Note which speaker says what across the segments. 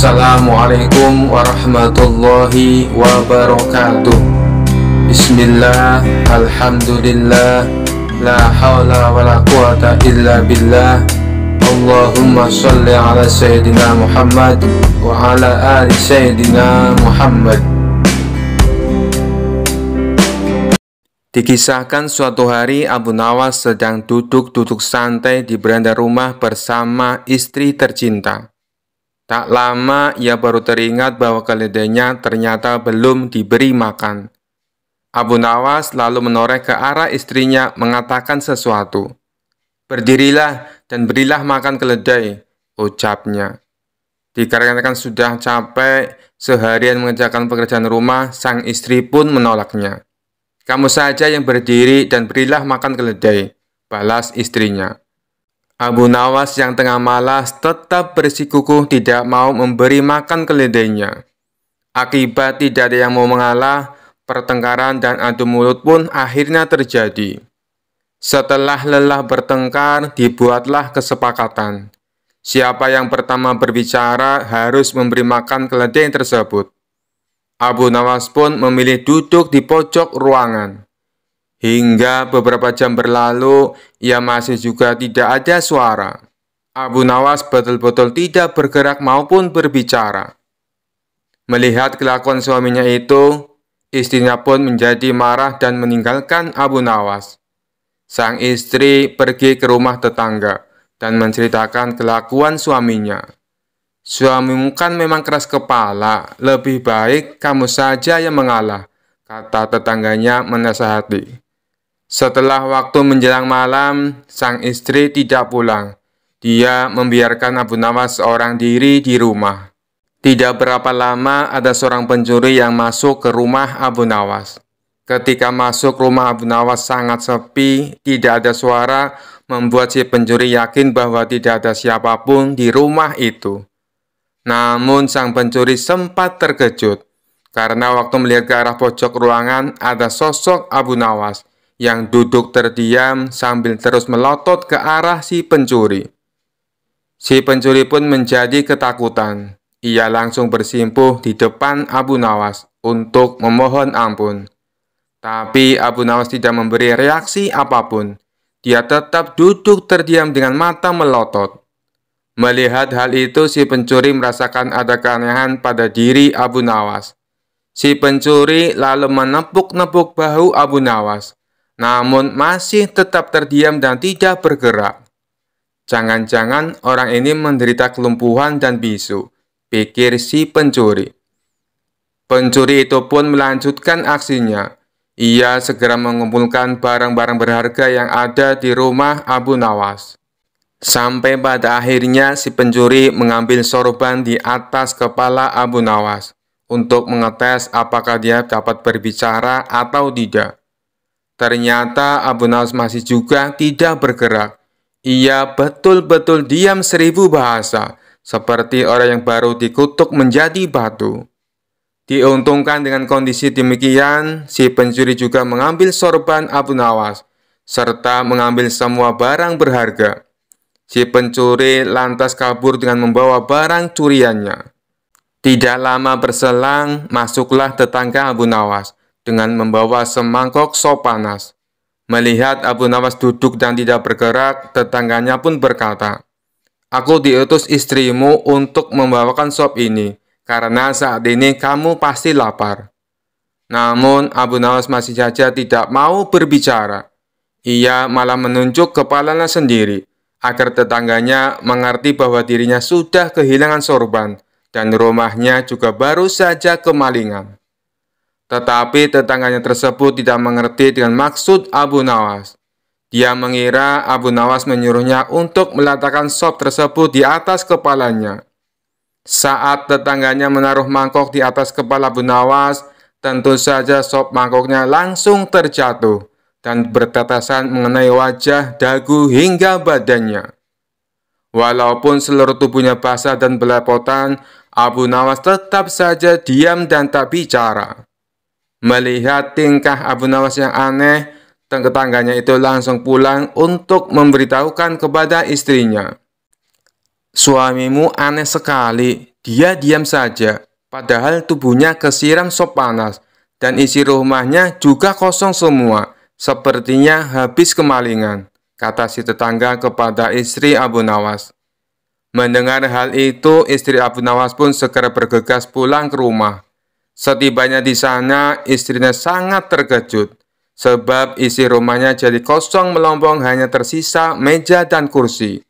Speaker 1: Assalamualaikum warahmatullahi wabarakatuh. Bismillah, alhamdulillah, la hawla wa la quwata illa billah. Allahumma sholli ala Sayyidina Muhammad wa ala ali Sayyidina Muhammad. Dikisahkan suatu hari Abu Nawas sedang duduk-duduk santai di beranda rumah bersama istri tercinta. Tak lama ia baru teringat bahwa keledainya ternyata belum diberi makan. Abu Nawas lalu menoleh ke arah istrinya mengatakan sesuatu. "Berdirilah dan berilah makan keledai," ucapnya. Dikarenakan sudah capek seharian mengerjakan pekerjaan rumah, sang istri pun menolaknya. "Kamu saja yang berdiri dan berilah makan keledai," balas istrinya. Abu Nawas yang tengah malas tetap bersikukuh tidak mau memberi makan keledainya. Akibat tidak ada yang mau mengalah, pertengkaran dan adu mulut pun akhirnya terjadi. Setelah lelah bertengkar, dibuatlah kesepakatan. Siapa yang pertama berbicara harus memberi makan keledai tersebut. Abu Nawas pun memilih duduk di pojok ruangan. Hingga beberapa jam berlalu, ia masih juga tidak ada suara. Abu Nawas betul-betul tidak bergerak maupun berbicara. Melihat kelakuan suaminya itu, istrinya pun menjadi marah dan meninggalkan Abu Nawas. Sang istri pergi ke rumah tetangga dan menceritakan kelakuan suaminya. "Suamimu kan memang keras kepala, lebih baik kamu saja yang mengalah," kata tetangganya menasihati. Setelah waktu menjelang malam, sang istri tidak pulang. Dia membiarkan Abu Nawas seorang diri di rumah. Tidak berapa lama ada seorang pencuri yang masuk ke rumah Abu Nawas. Ketika masuk rumah Abu Nawas sangat sepi, tidak ada suara, membuat si pencuri yakin bahwa tidak ada siapapun di rumah itu. Namun sang pencuri sempat terkejut, karena waktu melihat ke arah pojok ruangan ada sosok Abu Nawas yang duduk terdiam sambil terus melotot ke arah si pencuri. Si pencuri pun menjadi ketakutan. Ia langsung bersimpuh di depan Abu Nawas untuk memohon ampun. Tapi Abu Nawas tidak memberi reaksi apapun. Dia tetap duduk terdiam dengan mata melotot. Melihat hal itu, si pencuri merasakan ada keanehan pada diri Abu Nawas. Si pencuri lalu menepuk-nepuk bahu Abu Nawas, namun masih tetap terdiam dan tidak bergerak. Jangan-jangan orang ini menderita kelumpuhan dan bisu, pikir si pencuri. Pencuri itu pun melanjutkan aksinya. Ia segera mengumpulkan barang-barang berharga yang ada di rumah Abu Nawas. Sampai pada akhirnya si pencuri mengambil sorban di atas kepala Abu Nawas untuk mengetes apakah dia dapat berbicara atau tidak. Ternyata Abu Nawas masih juga tidak bergerak. Ia betul-betul diam 1000 bahasa, seperti orang yang baru dikutuk menjadi batu. Diuntungkan dengan kondisi demikian, si pencuri juga mengambil sorban Abu Nawas, serta mengambil semua barang berharga. Si pencuri lantas kabur dengan membawa barang curiannya. Tidak lama berselang, masuklah tetangga Abu Nawas dengan membawa semangkok sop panas. Melihat Abu Nawas duduk dan tidak bergerak, tetangganya pun berkata, "Aku diutus istrimu untuk membawakan sop ini, karena saat ini kamu pasti lapar." Namun Abu Nawas masih saja tidak mau berbicara. Ia malah menunjuk kepalanya sendiri, agar tetangganya mengerti bahwa dirinya sudah kehilangan sorban, dan rumahnya juga baru saja kemalingan. Tetapi tetangganya tersebut tidak mengerti dengan maksud Abu Nawas. Dia mengira Abu Nawas menyuruhnya untuk meletakkan sop tersebut di atas kepalanya. Saat tetangganya menaruh mangkok di atas kepala Abu Nawas, tentu saja sop mangkoknya langsung terjatuh dan bertetesan mengenai wajah, dagu, hingga badannya. Walaupun seluruh tubuhnya basah dan belepotan, Abu Nawas tetap saja diam dan tak bicara. Melihat tingkah Abu Nawas yang aneh, tetangganya itu langsung pulang untuk memberitahukan kepada istrinya. "Suamimu aneh sekali, Dia diam saja, padahal tubuhnya kesiram sop panas, dan isi rumahnya juga kosong semua, sepertinya habis kemalingan, kata si tetangga kepada istri Abu Nawas. Mendengar hal itu, istri Abu Nawas pun segera bergegas pulang ke rumah. Setibanya di sana, istrinya sangat terkejut, sebab isi rumahnya jadi kosong melompong, hanya tersisa meja dan kursi.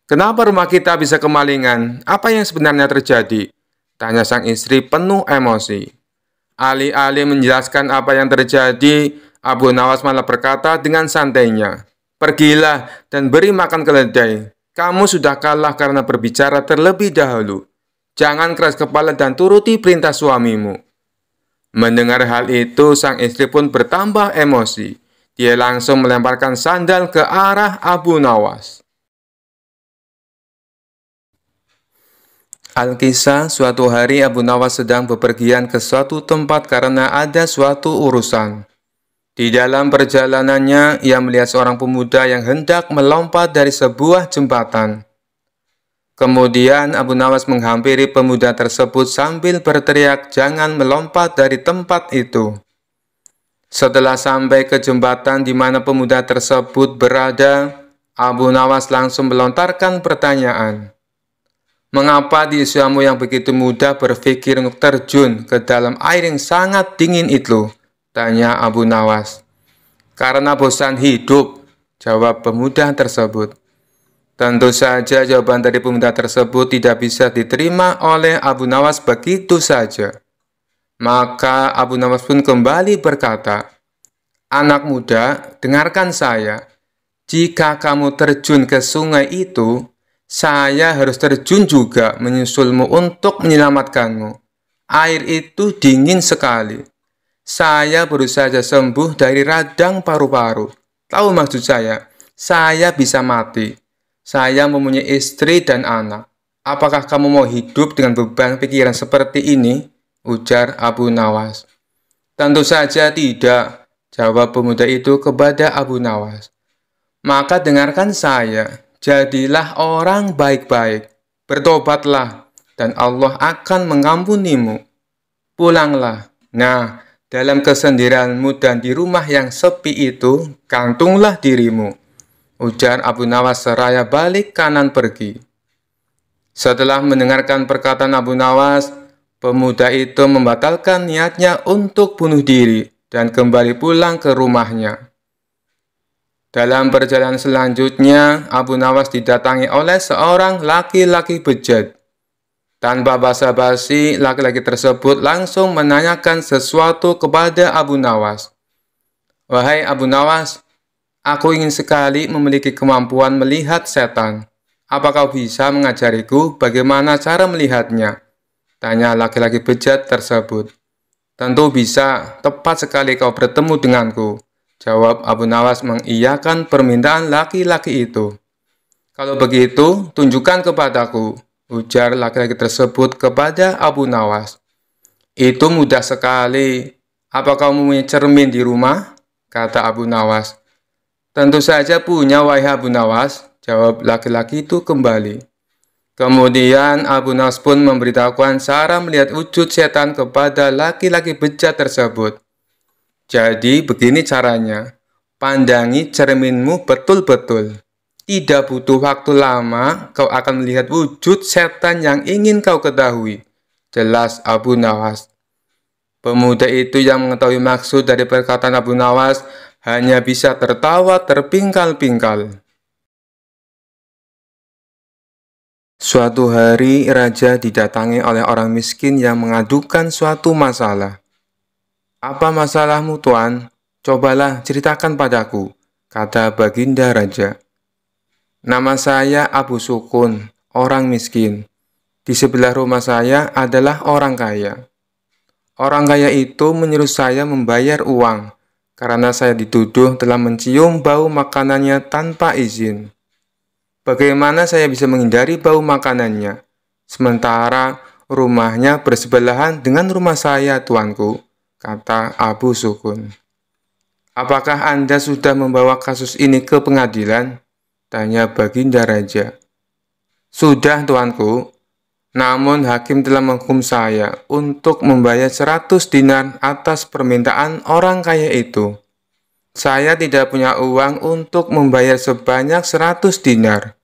Speaker 1: "Kenapa rumah kita bisa kemalingan? Apa yang sebenarnya terjadi?" tanya sang istri penuh emosi. Alih-alih menjelaskan apa yang terjadi, Abu Nawas malah berkata dengan santainya, "Pergilah dan beri makan keledai. Kamu sudah kalah karena berbicara terlebih dahulu. Jangan keras kepala dan turuti perintah suamimu." Mendengar hal itu, sang istri pun bertambah emosi. Dia langsung melemparkan sandal ke arah Abu Nawas. Alkisah, suatu hari Abu Nawas sedang bepergian ke suatu tempat karena ada suatu urusan. Di dalam perjalanannya, ia melihat seorang pemuda yang hendak melompat dari sebuah jembatan. Kemudian Abu Nawas menghampiri pemuda tersebut sambil berteriak, "Jangan melompat dari tempat itu." Setelah sampai ke jembatan di mana pemuda tersebut berada, Abu Nawas langsung melontarkan pertanyaan. "Mengapa di usiamu yang begitu muda berpikir untuk terjun ke dalam air yang sangat dingin itu?" tanya Abu Nawas. "Karena bosan hidup," jawab pemuda tersebut. Tentu saja jawaban dari pemuda tersebut tidak bisa diterima oleh Abu Nawas begitu saja. Maka Abu Nawas pun kembali berkata, "Anak muda, dengarkan saya. Jika kamu terjun ke sungai itu, saya harus terjun juga menyusulmu untuk menyelamatkanmu. Air itu dingin sekali. Saya baru saja sembuh dari radang paru-paru. Tahu maksud saya bisa mati. Saya mempunyai istri dan anak. Apakah kamu mau hidup dengan beban pikiran seperti ini?" ujar Abu Nawas. "Tentu saja tidak," jawab pemuda itu kepada Abu Nawas. "Maka dengarkan saya. Jadilah orang baik-baik, bertobatlah, dan Allah akan mengampunimu. Pulanglah. Nah, dalam kesendirianmu dan di rumah yang sepi itu, gantunglah dirimu," ujar Abu Nawas seraya balik kanan pergi. Setelah mendengarkan perkataan Abu Nawas, pemuda itu membatalkan niatnya untuk bunuh diri dan kembali pulang ke rumahnya. Dalam perjalanan selanjutnya, Abu Nawas didatangi oleh seorang laki-laki bejat. Tanpa basa-basi, laki-laki tersebut langsung menanyakan sesuatu kepada Abu Nawas. "Wahai Abu Nawas, aku ingin sekali memiliki kemampuan melihat setan. Apa kau bisa mengajariku bagaimana cara melihatnya?" tanya laki-laki bejat tersebut. "Tentu bisa, tepat sekali kau bertemu denganku," jawab Abu Nawas mengiyakan permintaan laki-laki itu. "Kalau begitu, tunjukkan kepadaku," ujar laki-laki tersebut kepada Abu Nawas. "Itu mudah sekali. Apa kau mempunyai cermin di rumah?" kata Abu Nawas. "Tentu saja punya, wahai Abu Nawas," jawab laki-laki itu kembali. Kemudian Abu Nawas pun memberitahukan cara melihat wujud setan kepada laki-laki bejat tersebut. "Jadi begini caranya, pandangi cerminmu betul-betul. Tidak butuh waktu lama, kau akan melihat wujud setan yang ingin kau ketahui," jelas Abu Nawas. Pemuda itu yang mengetahui maksud dari perkataan Abu Nawas hanya bisa tertawa terpingkal-pingkal. Suatu hari, raja didatangi oleh orang miskin yang mengadukan suatu masalah. "Apa masalahmu, Tuan? Cobalah ceritakan padaku," kata baginda raja. "Nama saya Abu Sukun, orang miskin. Di sebelah rumah saya adalah orang kaya. Orang kaya itu menyuruh saya membayar uang, karena saya dituduh telah mencium bau makanannya tanpa izin. Bagaimana saya bisa menghindari bau makanannya, sementara rumahnya bersebelahan dengan rumah saya, tuanku?" kata Abu Sukun. "Apakah Anda sudah membawa kasus ini ke pengadilan?" tanya baginda raja. "Sudah, tuanku. Namun hakim telah menghukum saya untuk membayar 100 dinar atas permintaan orang kaya itu. Saya tidak punya uang untuk membayar sebanyak 100 dinar.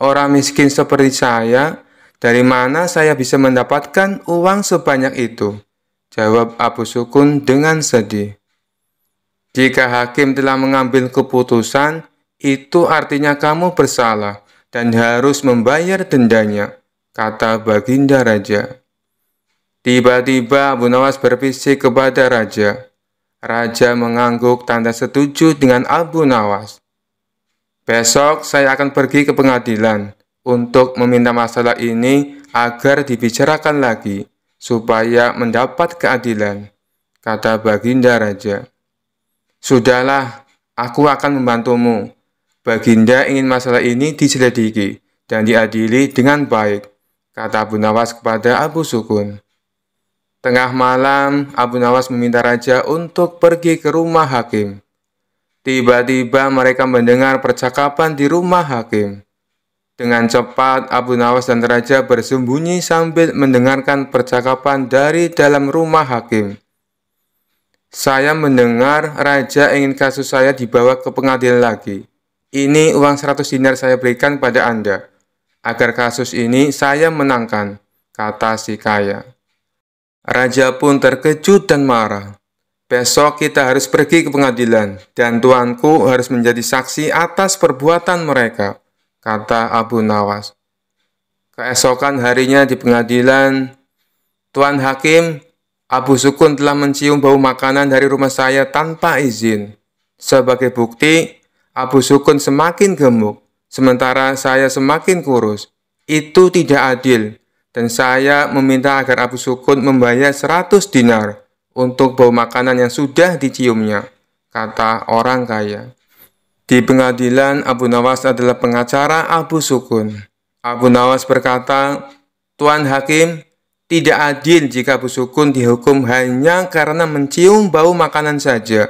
Speaker 1: Orang miskin seperti saya, dari mana saya bisa mendapatkan uang sebanyak itu? Jawab Abu Sukun dengan sedih. Jika hakim telah mengambil keputusan, itu artinya kamu bersalah dan harus membayar dendanya, kata Baginda Raja. Tiba-tiba Abu Nawas berbisik kepada Raja. Raja mengangguk tanda setuju dengan Abu Nawas. Besok saya akan pergi ke pengadilan untuk meminta masalah ini agar dibicarakan lagi supaya mendapat keadilan, kata Baginda Raja. Sudahlah, aku akan membantumu. Baginda ingin masalah ini diselidiki dan diadili dengan baik, kata Abu Nawas kepada Abu Sukun. Tengah malam, Abu Nawas meminta Raja untuk pergi ke rumah hakim. Tiba-tiba mereka mendengar percakapan di rumah hakim. Dengan cepat, Abu Nawas dan Raja bersembunyi sambil mendengarkan percakapan dari dalam rumah hakim. Saya mendengar Raja ingin kasus saya dibawa ke pengadilan lagi. Ini uang 100 dinar saya berikan pada Anda, agar kasus ini saya menangkan, kata si kaya. Raja pun terkejut dan marah. Besok kita harus pergi ke pengadilan, dan tuanku harus menjadi saksi atas perbuatan mereka, kata Abu Nawas. Keesokan harinya di pengadilan, Tuan Hakim, Abu Sukun telah mencium bau makanan dari rumah saya tanpa izin. Sebagai bukti, Abu Sukun semakin gemuk, sementara saya semakin kurus. Itu tidak adil, dan saya meminta agar Abu Sukun membayar 100 dinar untuk bau makanan yang sudah diciumnya, kata orang kaya. Di pengadilan, Abu Nawas adalah pengacara Abu Sukun. Abu Nawas berkata, Tuan Hakim, tidak adil jika Abu Sukun dihukum hanya karena mencium bau makanan saja.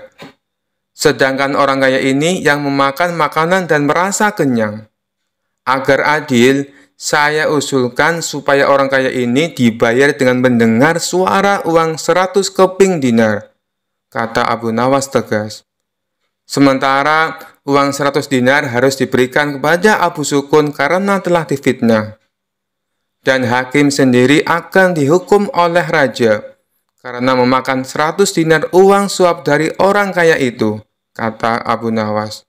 Speaker 1: Sedangkan orang kaya ini yang memakan makanan dan merasa kenyang. Agar adil, saya usulkan supaya orang kaya ini dibayar dengan mendengar suara uang 100 keping dinar, kata Abu Nawas tegas. Sementara uang 100 dinar harus diberikan kepada Abu Sukun karena telah difitnah. Dan hakim sendiri akan dihukum oleh raja karena memakan 100 dinar uang suap dari orang kaya itu, kata Abu Nawas.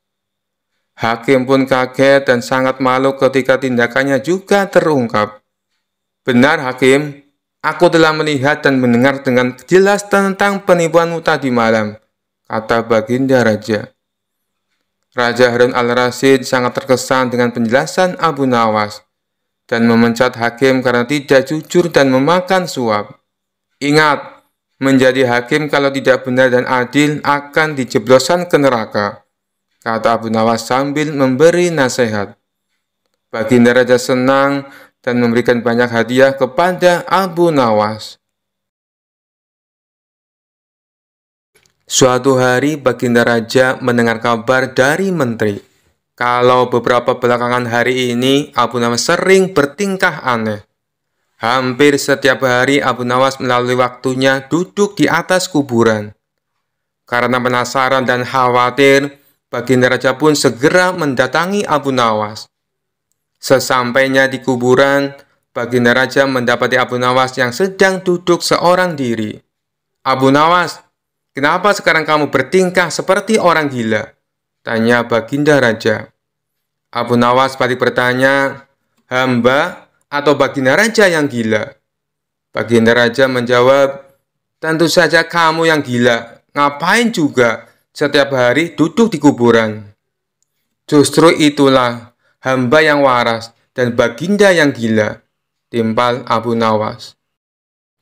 Speaker 1: Hakim pun kaget dan sangat malu ketika tindakannya juga terungkap. Benar Hakim, aku telah melihat dan mendengar dengan jelas tentang penipuanmu tadi malam, kata Baginda Raja. Raja Harun al-Rasyid sangat terkesan dengan penjelasan Abu Nawas dan memecat hakim karena tidak jujur dan memakan suap. Ingat, menjadi hakim kalau tidak benar dan adil akan dijebloskan ke neraka, kata Abu Nawas sambil memberi nasihat. Baginda Raja senang dan memberikan banyak hadiah kepada Abu Nawas. Suatu hari Baginda Raja mendengar kabar dari menteri kalau beberapa belakangan hari ini Abu Nawas sering bertingkah aneh. Hampir setiap hari Abu Nawas melalui waktunya duduk di atas kuburan. Karena penasaran dan khawatir, Baginda Raja pun segera mendatangi Abu Nawas. Sesampainya di kuburan, Baginda Raja mendapati Abu Nawas yang sedang duduk seorang diri. Abu Nawas, kenapa sekarang kamu bertingkah seperti orang gila? Tanya Baginda Raja. Abu Nawas balik bertanya, hamba atau Baginda Raja yang gila? Baginda Raja menjawab, tentu saja kamu yang gila. Ngapain juga setiap hari duduk di kuburan? Justru itulah hamba yang waras dan Baginda yang gila, timpal Abu Nawas.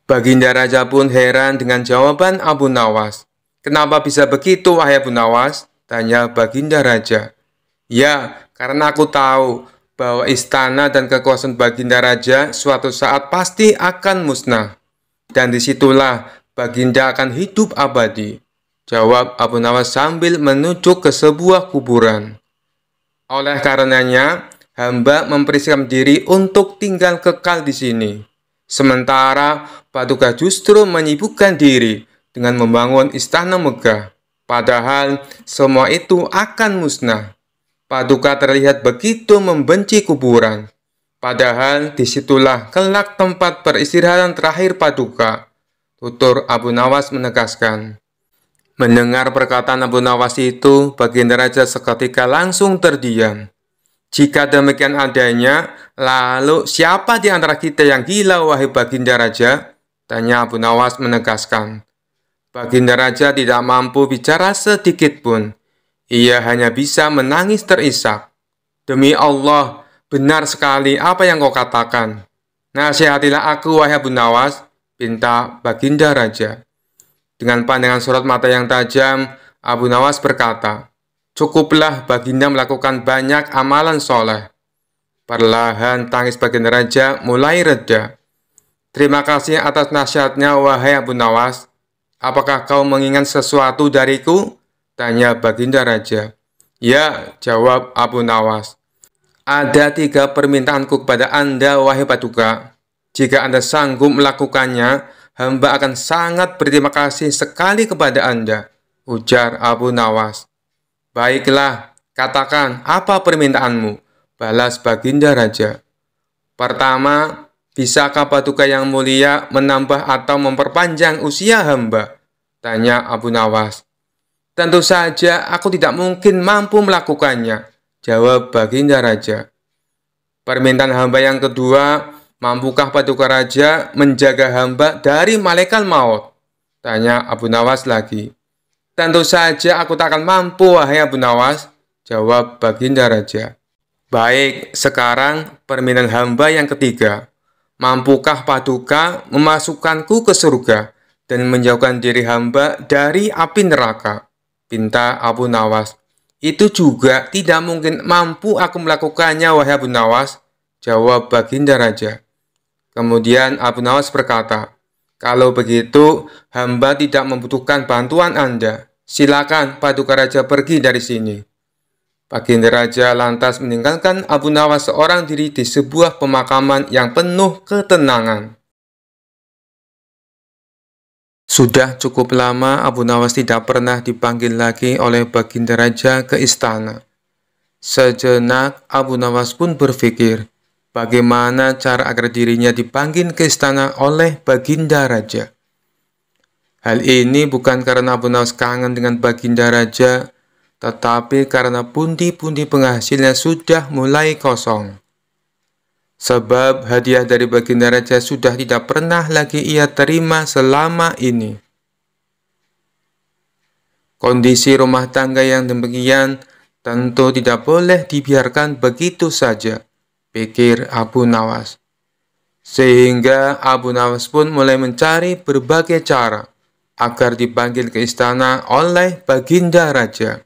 Speaker 1: Baginda Raja pun heran dengan jawaban Abu Nawas. Kenapa bisa begitu, wahai Abu Nawas? Tanya Baginda Raja. Ya, karena aku tahu bahwa istana dan kekuasaan Baginda Raja suatu saat pasti akan musnah. Dan disitulah Baginda akan hidup abadi, jawab Abu Nawas sambil menunjuk ke sebuah kuburan. Oleh karenanya, hamba mempersiapkan diri untuk tinggal kekal di sini. Sementara Paduka justru menyibukkan diri dengan membangun istana megah. Padahal semua itu akan musnah. Paduka terlihat begitu membenci kuburan. Padahal disitulah kelak tempat peristirahatan terakhir Paduka. Tutur Abu Nawas menegaskan. Mendengar perkataan Abu Nawas itu, Baginda Raja seketika langsung terdiam. Jika demikian adanya, lalu siapa di antara kita yang gila, wahai Baginda Raja? Tanya Abu Nawas menegaskan. Baginda Raja tidak mampu bicara sedikit pun. Ia hanya bisa menangis terisak. Demi Allah, benar sekali apa yang kau katakan. Nasihatilah aku, wahai Abu Nawas, pinta Baginda Raja. Dengan pandangan sorot mata yang tajam, Abu Nawas berkata, cukuplah Baginda melakukan banyak amalan soleh. Perlahan tangis Baginda Raja mulai reda. Terima kasih atas nasihatnya, wahai Abu Nawas. Apakah kau mengingat sesuatu dariku? Tanya Baginda Raja. Ya, jawab Abu Nawas. Ada 3 permintaanku kepada Anda, wahai Paduka. Jika Anda sanggup melakukannya, hamba akan sangat berterima kasih sekali kepada Anda, ujar Abu Nawas. Baiklah, katakan apa permintaanmu, balas Baginda Raja. Pertama, bisakah Paduka yang mulia menambah atau memperpanjang usia hamba? Tanya Abu Nawas. Tentu saja aku tidak mungkin mampu melakukannya, jawab Baginda Raja. Permintaan hamba yang kedua, mampukah Paduka Raja menjaga hamba dari malaikat maut? Tanya Abu Nawas lagi. Tentu saja aku tak akan mampu, wahai Abu Nawas, jawab Baginda Raja. Baik, sekarang permintaan hamba yang ketiga. Mampukah Paduka memasukkanku ke surga dan menjauhkan diri hamba dari api neraka? Pinta Abu Nawas. Itu juga tidak mungkin mampu aku melakukannya, wahai Abu Nawas, jawab Baginda Raja. Kemudian Abu Nawas berkata, kalau begitu, hamba tidak membutuhkan bantuan Anda. Silakan Paduka Raja pergi dari sini. Baginda Raja lantas meninggalkan Abu Nawas seorang diri di sebuah pemakaman yang penuh ketenangan. Sudah cukup lama Abu Nawas tidak pernah dipanggil lagi oleh Baginda Raja ke istana. Sejenak Abu Nawas pun berpikir, bagaimana cara agar dirinya dipanggil ke istana oleh Baginda Raja. Hal ini bukan karena Abu Nawas kangen dengan Baginda Raja, tetapi karena pundi-pundi penghasilnya sudah mulai kosong. Sebab hadiah dari Baginda Raja sudah tidak pernah lagi ia terima selama ini. Kondisi rumah tangga yang demikian tentu tidak boleh dibiarkan begitu saja, pikir Abu Nawas. Sehingga Abu Nawas pun mulai mencari berbagai cara agar dipanggil ke istana oleh Baginda Raja.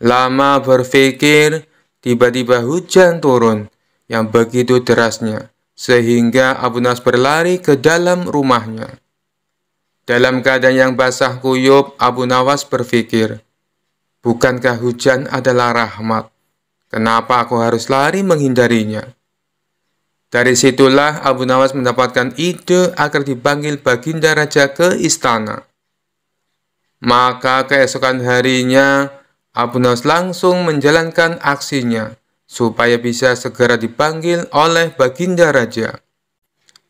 Speaker 1: Lama berpikir, tiba-tiba hujan turun yang begitu derasnya, sehingga Abu Nawas berlari ke dalam rumahnya. Dalam keadaan yang basah kuyup, Abu Nawas berpikir, bukankah hujan adalah rahmat? Kenapa aku harus lari menghindarinya? Dari situlah Abu Nawas mendapatkan ide agar dipanggil Baginda Raja ke istana. Maka keesokan harinya, Abu Nawas langsung menjalankan aksinya, supaya bisa segera dipanggil oleh Baginda Raja.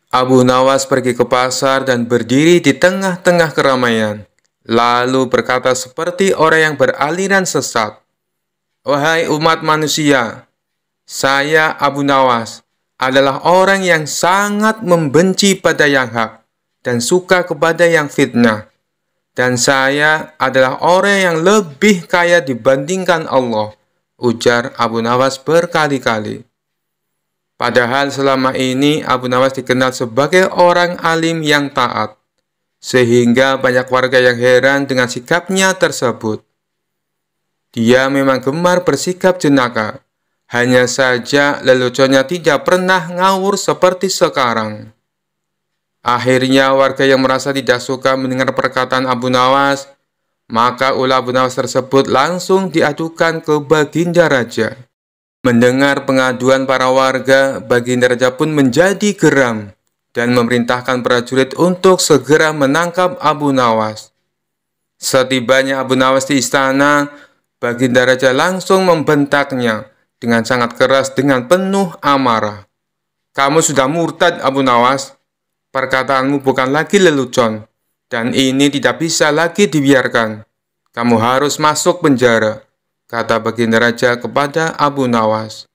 Speaker 1: Abu Nawas pergi ke pasar dan berdiri di tengah-tengah keramaian, lalu berkata seperti orang yang beraliran sesat, wahai umat manusia, saya Abu Nawas adalah orang yang sangat membenci pada yang hak dan suka kepada yang fitnah. Dan saya adalah orang yang lebih kaya dibandingkan Allah, ujar Abu Nawas berkali-kali. Padahal selama ini Abu Nawas dikenal sebagai orang alim yang taat, sehingga banyak warga yang heran dengan sikapnya tersebut. Dia memang gemar bersikap jenaka, hanya saja leluconnya tidak pernah ngawur seperti sekarang. Akhirnya warga yang merasa tidak suka mendengar perkataan Abu Nawas, maka ulah Abu Nawas tersebut langsung diadukan ke Baginda Raja. Mendengar pengaduan para warga, Baginda Raja pun menjadi geram dan memerintahkan prajurit untuk segera menangkap Abu Nawas. Setibanya Abu Nawas di istana, Baginda Raja langsung membentaknya dengan sangat keras dengan penuh amarah. "Kamu sudah murtad, Abu Nawas. Perkataanmu bukan lagi lelucon, dan ini tidak bisa lagi dibiarkan. Kamu harus masuk penjara," kata Baginda Raja kepada Abu Nawas.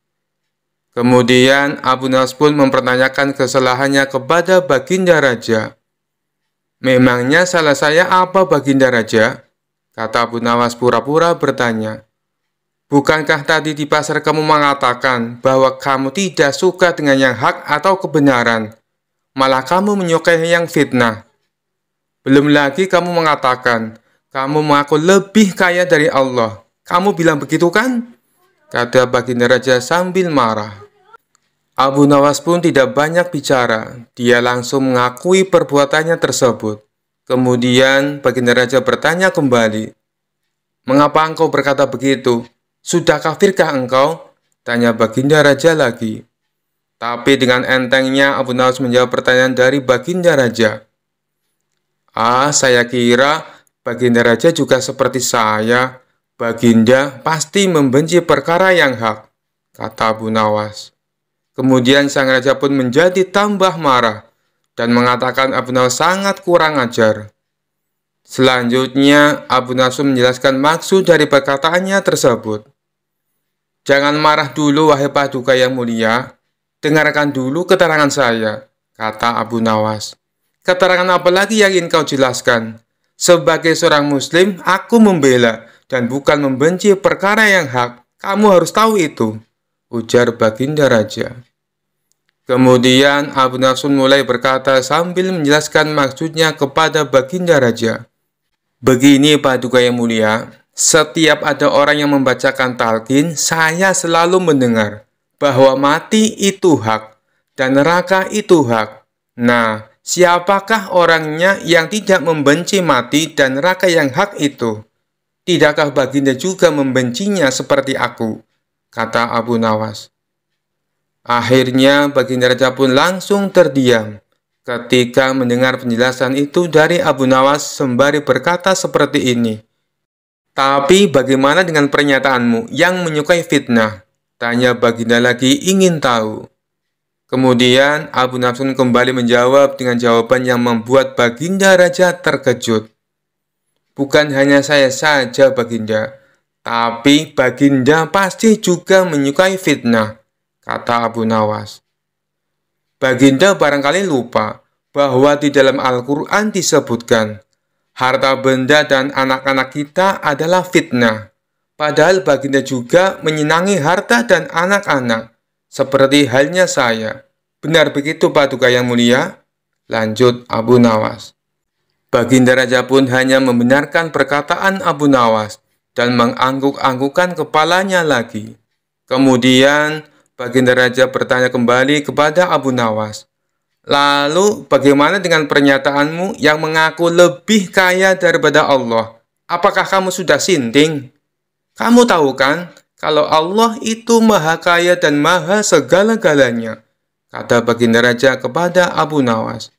Speaker 1: Kemudian Abu Nawas pun mempertanyakan kesalahannya kepada Baginda Raja. "Memangnya salah saya apa, Baginda Raja?" kata Abu Nawas pura-pura bertanya. "Bukankah tadi di pasar kamu mengatakan bahwa kamu tidak suka dengan yang hak atau kebenaran, malah kamu menyukai yang fitnah? Belum lagi kamu mengatakan kamu mengaku lebih kaya dari Allah. Kamu bilang begitu kan?" kata Baginda Raja sambil marah. Abu Nawas pun tidak banyak bicara. Dia langsung mengakui perbuatannya tersebut. Kemudian Baginda Raja bertanya kembali, "Mengapa engkau berkata begitu? Sudah kafirkah engkau?" tanya Baginda Raja lagi. Tapi dengan entengnya Abu Nawas menjawab pertanyaan dari Baginda Raja. Saya kira Baginda Raja juga seperti saya. Baginda pasti membenci perkara yang hak," kata Abu Nawas. Kemudian sang raja pun menjadi tambah marah dan mengatakan Abu Nawas sangat kurang ajar. Selanjutnya, Abu Nawas menjelaskan maksud dari perkataannya tersebut. "Jangan marah dulu, wahai Paduka yang mulia. Dengarkan dulu keterangan saya," kata Abu Nawas. "Keterangan apa lagi yang ingin kau jelaskan? Sebagai seorang muslim, aku membela dan bukan membenci perkara yang hak. Kamu harus tahu itu," ujar Baginda Raja. Kemudian Abu Nawas mulai berkata sambil menjelaskan maksudnya kepada Baginda Raja. "Begini, Paduka yang mulia, setiap ada orang yang membacakan talqin, saya selalu mendengar bahwa mati itu hak dan neraka itu hak. Nah, siapakah orangnya yang tidak membenci mati dan neraka yang hak itu? Tidakkah Baginda juga membencinya seperti aku?" kata Abu Nawas. Akhirnya Baginda Raja pun langsung terdiam ketika mendengar penjelasan itu dari Abu Nawas sembari berkata seperti ini. "Tapi bagaimana dengan pernyataanmu yang menyukai fitnah?" tanya Baginda lagi ingin tahu. Kemudian Abu Nawas pun kembali menjawab dengan jawaban yang membuat Baginda Raja terkejut. "Bukan hanya saya saja, Baginda, tapi Baginda pasti juga menyukai fitnah," kata Abu Nawas. "Baginda barangkali lupa bahwa di dalam Al-Quran disebutkan, harta benda dan anak-anak kita adalah fitnah. Padahal Baginda juga menyenangi harta dan anak-anak, seperti halnya saya. Benar begitu, Paduka yang mulia?" lanjut Abu Nawas. Baginda Raja pun hanya membenarkan perkataan Abu Nawas dan mengangguk-anggukkan kepalanya lagi. Kemudian Baginda Raja bertanya kembali kepada Abu Nawas, "Lalu bagaimana dengan pernyataanmu yang mengaku lebih kaya daripada Allah? Apakah kamu sudah sinting? Kamu tahu kan kalau Allah itu maha kaya dan maha segala-galanya," kata Baginda Raja kepada Abu Nawas.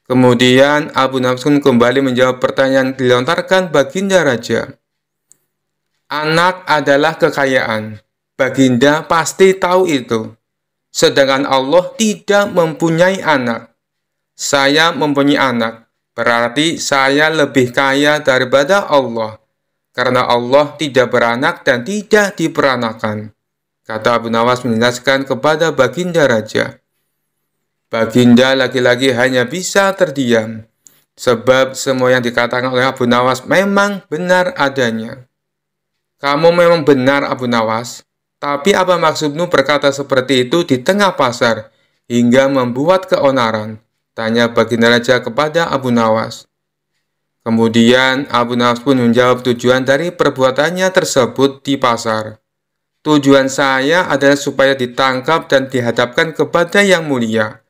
Speaker 1: Kemudian Abu Nawas pun kembali menjawab pertanyaan dilontarkan Baginda Raja. "Anak adalah kekayaan. Baginda pasti tahu itu. Sedangkan Allah tidak mempunyai anak. Saya mempunyai anak, berarti saya lebih kaya daripada Allah, karena Allah tidak beranak dan tidak diperanakan," kata Abu Nawas menjelaskan kepada Baginda Raja. Baginda lagi-lagi hanya bisa terdiam, sebab semua yang dikatakan oleh Abu Nawas memang benar adanya. "Kamu memang benar, Abu Nawas. Tapi apa maksudmu berkata seperti itu di tengah pasar hingga membuat keonaran?" tanya Baginda Raja kepada Abu Nawas. Kemudian Abu Nawas pun menjawab tujuan dari perbuatannya tersebut di pasar. "Tujuan saya adalah supaya ditangkap dan dihadapkan kepada Yang Mulia.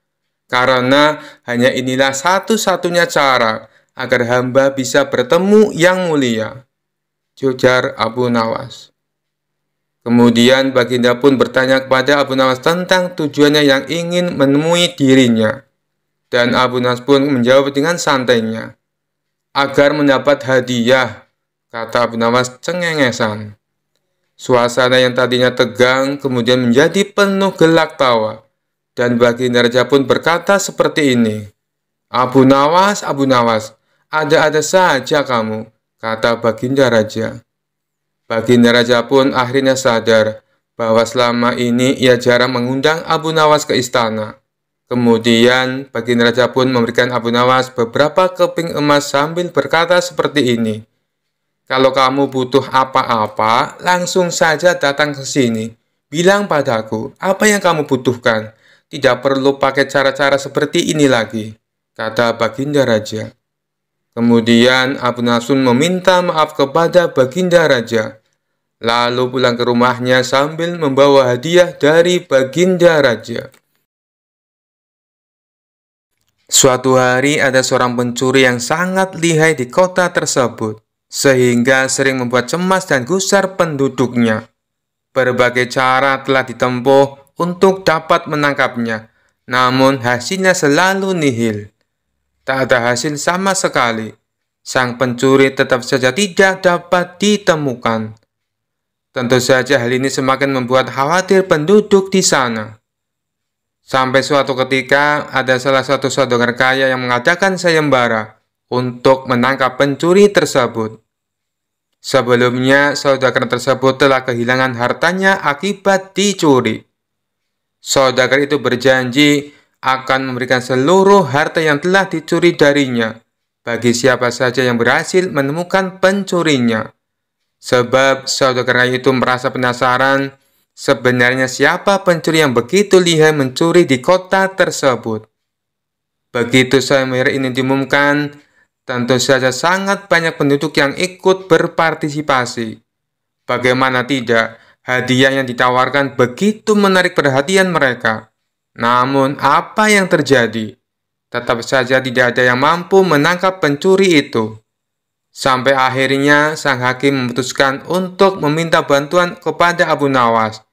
Speaker 1: Karena hanya inilah satu-satunya cara agar hamba bisa bertemu Yang Mulia," ujar Abu Nawas. Kemudian Baginda pun bertanya kepada Abu Nawas tentang tujuannya yang ingin menemui dirinya. Dan Abu Nawas pun menjawab dengan santainya, "Agar mendapat hadiah," kata Abu Nawas cengengesan. Suasana yang tadinya tegang kemudian menjadi penuh gelak tawa. Dan Baginda Raja pun berkata seperti ini, Abu Nawas, ada-ada saja kamu," kata Baginda Raja. Baginda Raja pun akhirnya sadar bahwa selama ini ia jarang mengundang Abu Nawas ke istana. Kemudian Baginda Raja pun memberikan Abu Nawas beberapa keping emas sambil berkata seperti ini, "Kalau kamu butuh apa-apa, langsung saja datang ke sini. Bilang padaku apa yang kamu butuhkan. Tidak perlu pakai cara-cara seperti ini lagi," kata Baginda Raja. Kemudian Abu Nawas meminta maaf kepada Baginda Raja, lalu pulang ke rumahnya sambil membawa hadiah dari Baginda Raja. Suatu hari ada seorang pencuri yang sangat lihai di kota tersebut, sehingga sering membuat cemas dan gusar penduduknya. Berbagai cara telah ditempuh untuk dapat menangkapnya, namun hasilnya selalu nihil. Tak ada hasil sama sekali. Sang pencuri tetap saja tidak dapat ditemukan. Tentu saja hal ini semakin membuat khawatir penduduk di sana. Sampai suatu ketika ada salah satu saudagar kaya yang mengadakan sayembara untuk menangkap pencuri tersebut. Sebelumnya, saudagar tersebut telah kehilangan hartanya akibat dicuri. Saudagar itu berjanji akan memberikan seluruh harta yang telah dicuri darinya bagi siapa saja yang berhasil menemukan pencurinya. Sebab saudagar itu merasa penasaran sebenarnya siapa pencuri yang begitu lihai mencuri di kota tersebut. Begitu sayembara ini diumumkan, tentu saja sangat banyak penduduk yang ikut berpartisipasi. Bagaimana tidak, hadiah yang ditawarkan begitu menarik perhatian mereka. Namun, apa yang terjadi? Tetap saja tidak ada yang mampu menangkap pencuri itu. Sampai akhirnya, sang hakim memutuskan untuk meminta bantuan kepada Abu Nawas,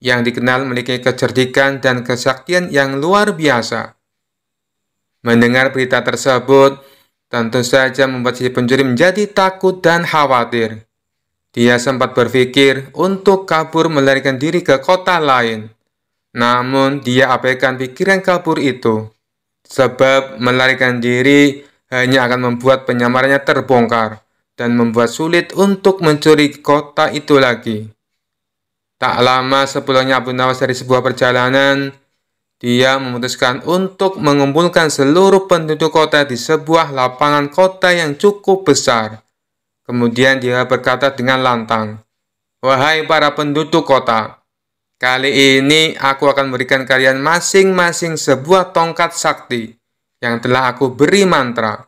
Speaker 1: yang dikenal memiliki kecerdikan dan kesaktian yang luar biasa. Mendengar berita tersebut, tentu saja membuat si pencuri menjadi takut dan khawatir. Dia sempat berpikir untuk kabur melarikan diri ke kota lain. Namun, dia abaikan pikiran kabur itu, sebab melarikan diri hanya akan membuat penyamarannya terbongkar dan membuat sulit untuk mencuri kota itu lagi. Tak lama sepulangnya Abu Nawas dari sebuah perjalanan, dia memutuskan untuk mengumpulkan seluruh penduduk kota di sebuah lapangan kota yang cukup besar. Kemudian dia berkata dengan lantang, "Wahai para penduduk kota, kali ini aku akan memberikan kalian masing-masing sebuah tongkat sakti yang telah aku beri mantra.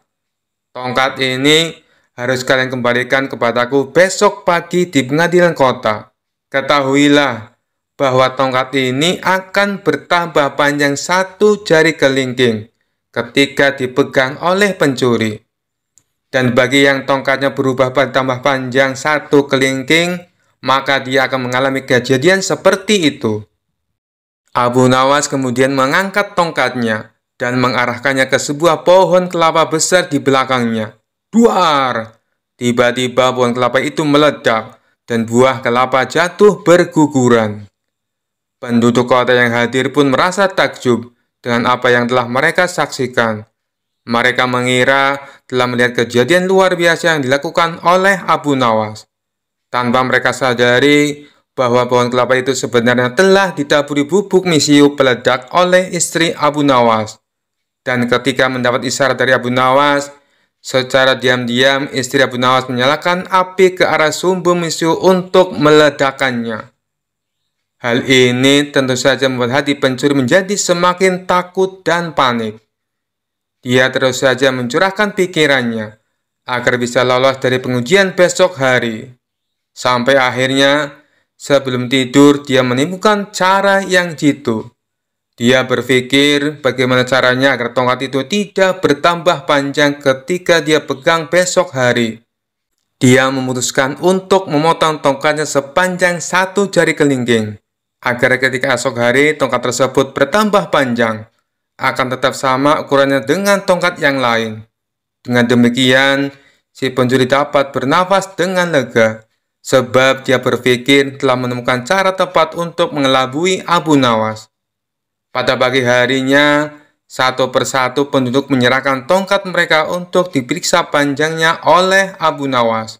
Speaker 1: Tongkat ini harus kalian kembalikan kepadaku besok pagi di pengadilan kota. Ketahuilah bahwa tongkat ini akan bertambah panjang 1 jari kelingking ketika dipegang oleh pencuri. Dan bagi yang tongkatnya berubah bertambah panjang 1 kelingking, maka dia akan mengalami kejadian seperti itu." Abu Nawas kemudian mengangkat tongkatnya dan mengarahkannya ke sebuah pohon kelapa besar di belakangnya. Duar! Tiba-tiba pohon kelapa itu meledak dan buah kelapa jatuh berguguran. Penduduk kota yang hadir pun merasa takjub dengan apa yang telah mereka saksikan. Mereka mengira telah melihat kejadian luar biasa yang dilakukan oleh Abu Nawas. Tanpa mereka sadari bahwa pohon kelapa itu sebenarnya telah ditaburi bubuk misiu peledak oleh istri Abu Nawas. Dan ketika mendapat isyarat dari Abu Nawas, secara diam-diam istri Abu Nawas menyalakan api ke arah sumber misiu untuk meledakkannya. Hal ini tentu saja membuat hati pencuri menjadi semakin takut dan panik. Dia terus saja mencurahkan pikirannya agar bisa lolos dari pengujian besok hari. Sampai akhirnya, sebelum tidur, dia menemukan cara yang jitu. Dia berpikir bagaimana caranya agar tongkat itu tidak bertambah panjang ketika dia pegang besok hari. Dia memutuskan untuk memotong tongkatnya sepanjang 1 jari kelingking, agar ketika esok hari tongkat tersebut bertambah panjang, akan tetap sama ukurannya dengan tongkat yang lain. Dengan demikian, si pencuri dapat bernafas dengan lega, sebab dia berpikir telah menemukan cara tepat untuk mengelabui Abu Nawas. Pada pagi harinya, satu persatu penduduk menyerahkan tongkat mereka untuk diperiksa panjangnya oleh Abu Nawas.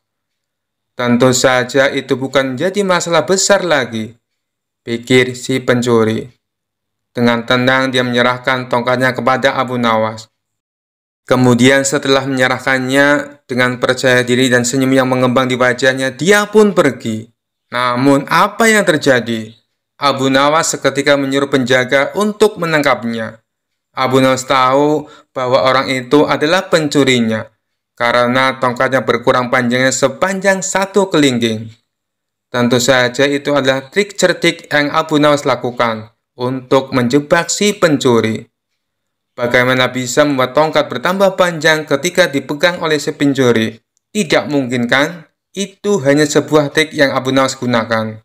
Speaker 1: Tentu saja itu bukan jadi masalah besar lagi, pikir si pencuri. Dengan tenang dia menyerahkan tongkatnya kepada Abu Nawas. Kemudian setelah menyerahkannya, dengan percaya diri dan senyum yang mengembang di wajahnya, dia pun pergi. Namun apa yang terjadi? Abu Nawas seketika menyuruh penjaga untuk menangkapnya. Abu Nawas tahu bahwa orang itu adalah pencurinya, karena tongkatnya berkurang panjangnya sepanjang 1 kelingking. Tentu saja itu adalah trik cerdik yang Abu Nawas lakukan untuk menjebak si pencuri. Bagaimana bisa membuat tongkat bertambah panjang ketika dipegang oleh si pencuri? Tidak mungkin kan? Itu hanya sebuah trik yang Abu Nawas gunakan.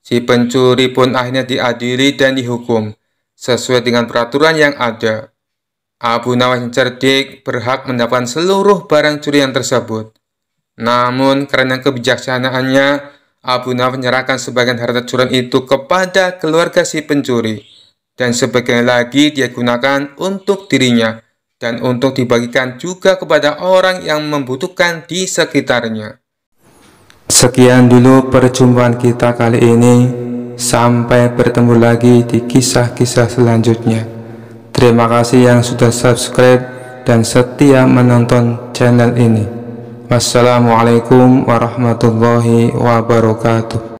Speaker 1: Si pencuri pun akhirnya diadili dan dihukum sesuai dengan peraturan yang ada. Abu Nawas yang cerdik berhak mendapatkan seluruh barang curian tersebut. Namun karena kebijaksanaannya, Abu Nawas menyerahkan sebagian harta curian itu kepada keluarga si pencuri, dan sebagian lagi dia gunakan untuk dirinya dan untuk dibagikan juga kepada orang yang membutuhkan di sekitarnya. Sekian dulu perjumpaan kita kali ini. Sampai bertemu lagi di kisah-kisah selanjutnya. Terima kasih yang sudah subscribe dan setia menonton channel ini. Wassalamualaikum warahmatullahi wabarakatuh.